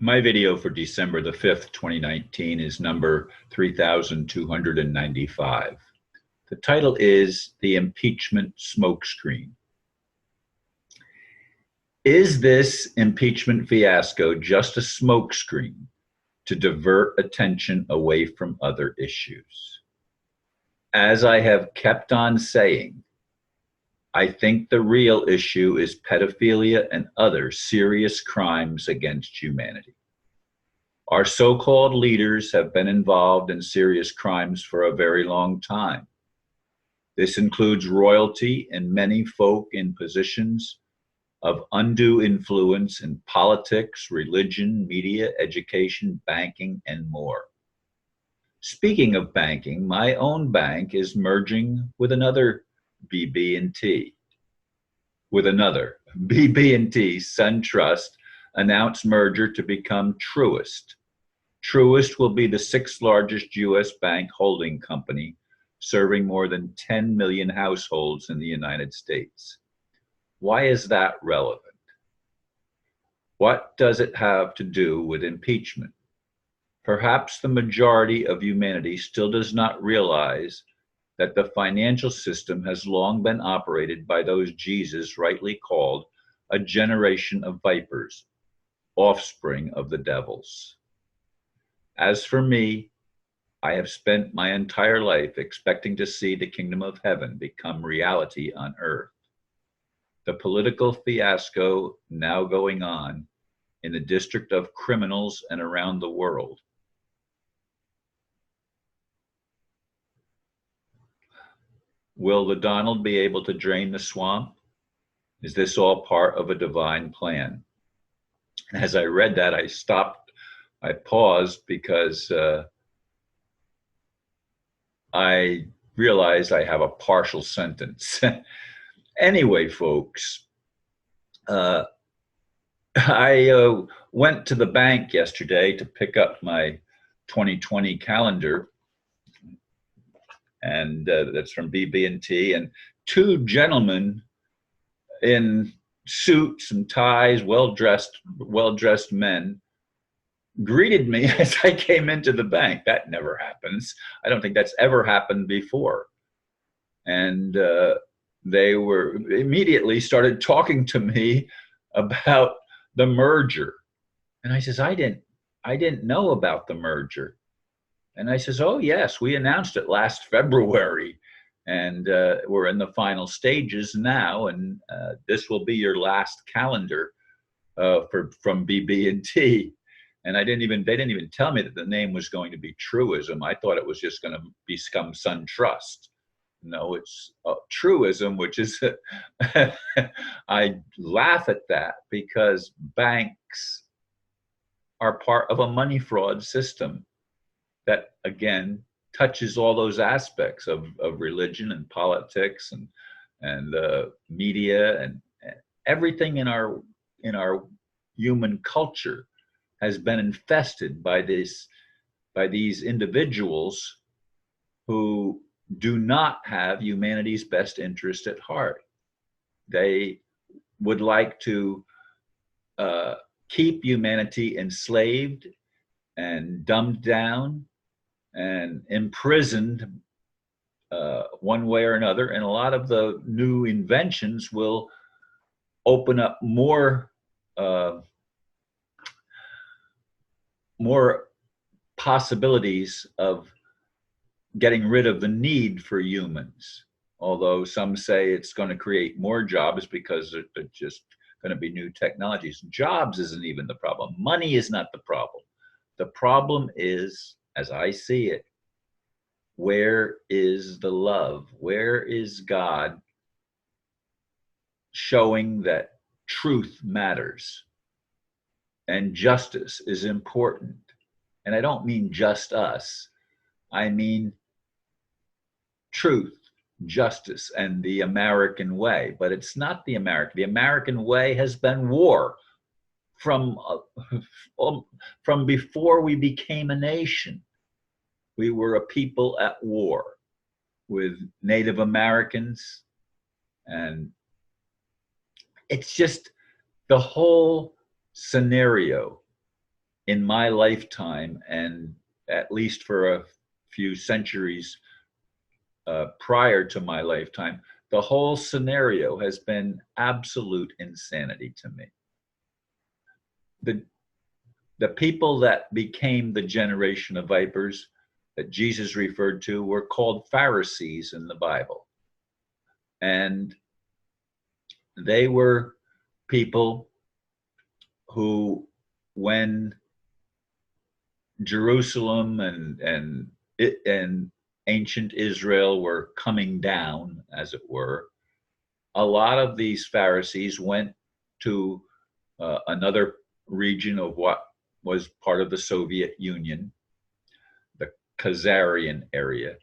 My video for December the 5th, 2019 is number 3295. The title is The Impeachment Smokescreen. Is this impeachment fiasco just a smokescreen to divert attention away from other issues? As I have kept on saying, I think the real issue is pedophilia and other serious crimes against humanity. Our so-called leaders have been involved in serious crimes for a very long time. This includes royalty and many folk in positions of undue influence in politics, religion, media, education, banking, and more. Speaking of banking, my own bank is merging with another BB&T. With another BB&T, SunTrust announced merger to become Truist. Truist will be the sixth largest U.S. bank holding company, serving more than 10 million households in the United States. Why is that relevant? What does it have to do with impeachment? Perhaps the majority of humanity still does not realize that the financial system has long been operated by those Jesus rightly called a generation of vipers, offspring of the devils. As for me, I have spent my entire life expecting to see the kingdom of heaven become reality on earth. The political fiasco now going on in the district of criminals and around the world. Will the Donald be able to drain the swamp? Is this all part of a divine plan? As I read that, I paused because I realized I have a partial sentence. Anyway, folks, I went to the bank yesterday to pick up my 2020 calendar, and that's from BB&T, and two gentlemen in suits and ties, well-dressed men, greeted me as I came into the bank. That never happens. I don't think that's ever happened before. And they were immediately started talking to me about the merger. And I says, I didn't know about the merger. And I says, oh yes, we announced it last February, and we're in the final stages now, and this will be your last calendar from BB&T. And they didn't even tell me that the name was going to be Truism. I thought it was just going to become SunTrust. No, it's Truism, which is, I laugh at that because banks are part of a money fraud system that, again, touches all those aspects of religion and politics and media and everything in our human culture has been infested by these individuals who do not have humanity's best interest at heart. They would like to keep humanity enslaved and dumbed down and imprisoned one way or another. And a lot of the new inventions will open up more possibilities of getting rid of the need for humans. Although some say it's going to create more jobs because they're just going to be new technologies. Jobs isn't even the problem. Money is not the problem. The problem is, as I see it, where is the love? Where is God showing that truth matters and justice is important? And I don't mean just us. I mean truth, justice, and the American way. But it's not the American. The American way has been war from before we became a nation. We were a people at war with Native Americans, and it's just the whole scenario in my lifetime, and at least for a few centuries prior to my lifetime, the whole scenario has been absolute insanity to me. The, the people that became the generation of vipers that Jesus referred to were called Pharisees in the Bible. And they were people who, when Jerusalem and ancient Israel were coming down, as it were, a lot of these Pharisees went to another region of what was part of the Soviet Union, the Khazarian area.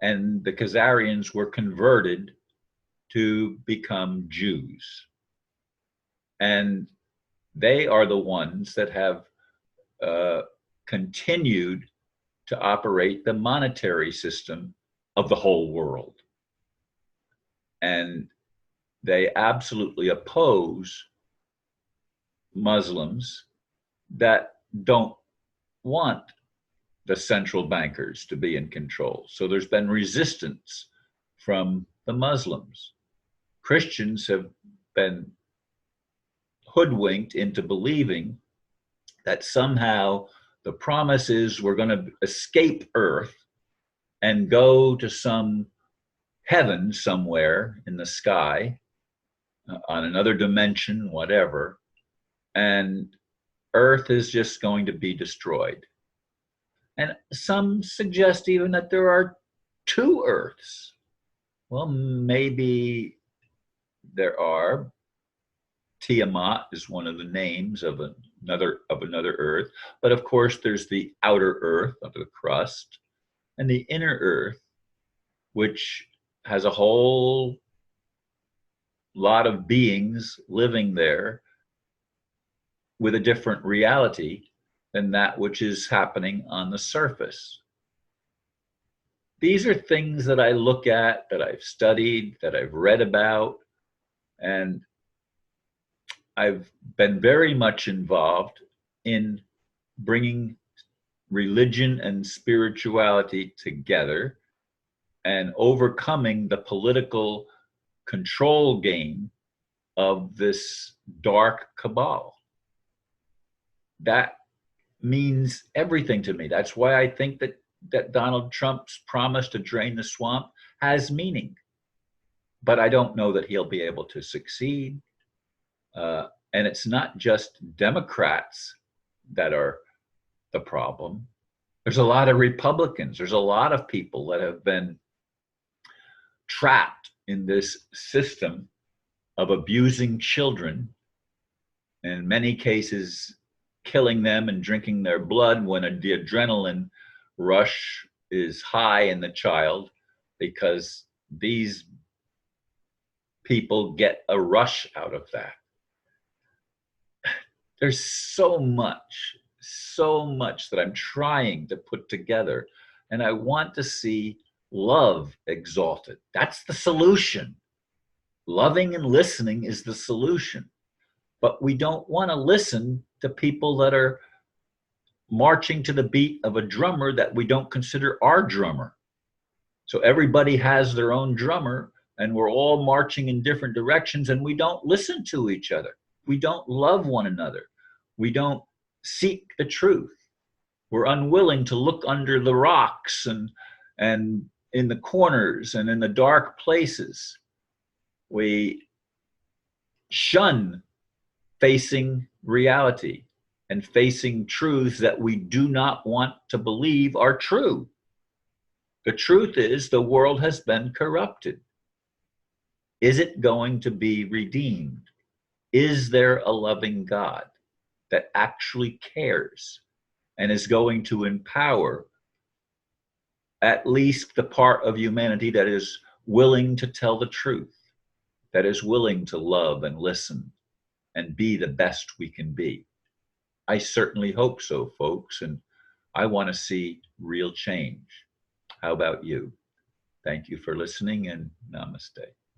And the Khazarians were converted to become Jews. And they are the ones that have continued to operate the monetary system of the whole world. And they absolutely oppose Muslims that don't want the central bankers to be in control. So there's been resistance from the Muslims. Christians have been hoodwinked into believing that somehow the promise is we're going to escape Earth and go to some heaven somewhere in the sky, on another dimension, whatever, and Earth is just going to be destroyed. And some suggest even that there are two Earths. Well, maybe there are. Tiamat is one of the names of another Earth, but of course there's the outer Earth of the crust, and the inner Earth, which has a whole lot of beings living there with a different reality than that which is happening on the surface. These are things that I look at, that I've studied, that I've read about, and I've been very much involved in bringing religion and spirituality together and overcoming the political control game of this dark cabal. That means everything to me. That's why I think that Donald Trump's promise to drain the swamp has meaning. But I don't know that he'll be able to succeed. And it's not just Democrats that are the problem. There's a lot of Republicans. There's a lot of people that have been trapped in this system of abusing children, in many cases killing them and drinking their blood when the adrenaline rush is high in the child, because these people get a rush out of that. There's so much that I'm trying to put together, and I want to see love exalted. That's the solution. Loving and listening is the solution. But we don't want to listen to people that are marching to the beat of a drummer that we don't consider our drummer. So everybody has their own drummer, and we're all marching in different directions, and we don't listen to each other. We don't love one another. We don't seek the truth. We're unwilling to look under the rocks and in the corners and in the dark places. We shun facing reality and facing truths that we do not want to believe are true. The truth is the world has been corrupted. Is it going to be redeemed? Is there a loving God that actually cares and is going to empower at least the part of humanity that is willing to tell the truth, that is willing to love and listen and be the best we can be? I certainly hope so, folks, and I want to see real change. How about you? Thank you for listening, and namaste.